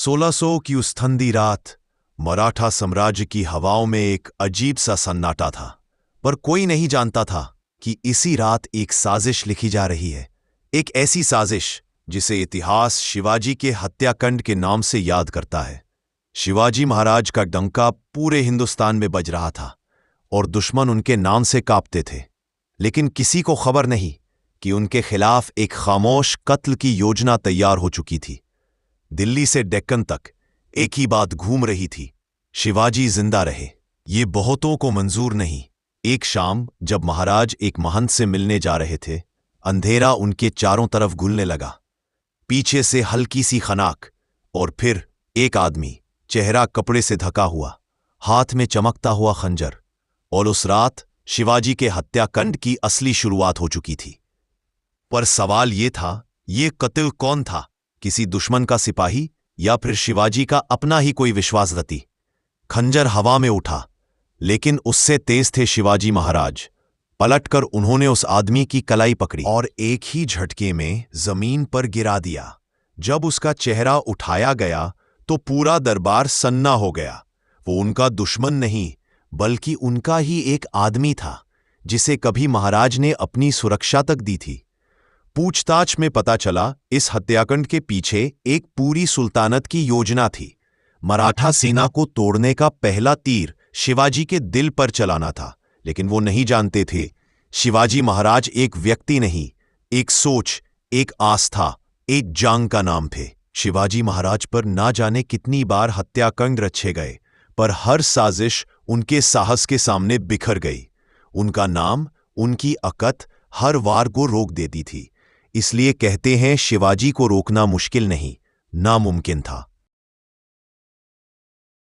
1600 की उस ठंडी रात मराठा साम्राज्य की हवाओं में एक अजीब सा सन्नाटा था। पर कोई नहीं जानता था कि इसी रात एक साजिश लिखी जा रही है। एक ऐसी साजिश जिसे इतिहास शिवाजी के हत्याकांड के नाम से याद करता है। शिवाजी महाराज का डंका पूरे हिंदुस्तान में बज रहा था और दुश्मन उनके नाम से कांपते थे। लेकिन किसी को खबर नहीं कि उनके खिलाफ एक खामोश कत्ल की योजना तैयार हो चुकी थी। दिल्ली से डेक्कन तक एक ही बात घूम रही थी, शिवाजी जिंदा रहे। ये बहुतों को मंजूर नहीं। एक शाम जब महाराज एक महंत से मिलने जा रहे थे, अंधेरा उनके चारों तरफ घुलने लगा। पीछे से हल्की सी खनाक और फिर एक आदमी, चेहरा कपड़े से ढका हुआ, हाथ में चमकता हुआ खंजर। और उस रात शिवाजी के हत्याकांड की असली शुरुआत हो चुकी थी। पर सवाल ये था, ये कत्ल कौन था? किसी दुश्मन का सिपाही या फिर शिवाजी का अपना ही कोई विश्वासघाती? खंजर हवा में उठा, लेकिन उससे तेज थे शिवाजी महाराज। पलटकर उन्होंने उस आदमी की कलाई पकड़ी और एक ही झटके में जमीन पर गिरा दिया। जब उसका चेहरा उठाया गया तो पूरा दरबार सन्ना हो गया। वो उनका दुश्मन नहीं, बल्कि उनका ही एक आदमी था, जिसे कभी महाराज ने अपनी सुरक्षा तक दी थी। पूछताछ में पता चला, इस हत्याकांड के पीछे एक पूरी सुल्तानत की योजना थी। मराठा सेना को तोड़ने का पहला तीर शिवाजी के दिल पर चलाना था। लेकिन वो नहीं जानते थे, शिवाजी महाराज एक व्यक्ति नहीं, एक सोच, एक आस्था, एक जांग का नाम थे। शिवाजी महाराज पर ना जाने कितनी बार हत्याकांड रचे गए, पर हर साजिश उनके साहस के सामने बिखर गई। उनका नाम, उनकी अकत हर वार को रोक देती थी। इसलिए कहते हैं, शिवाजी को रोकना मुश्किल नहीं, नामुमकिन था।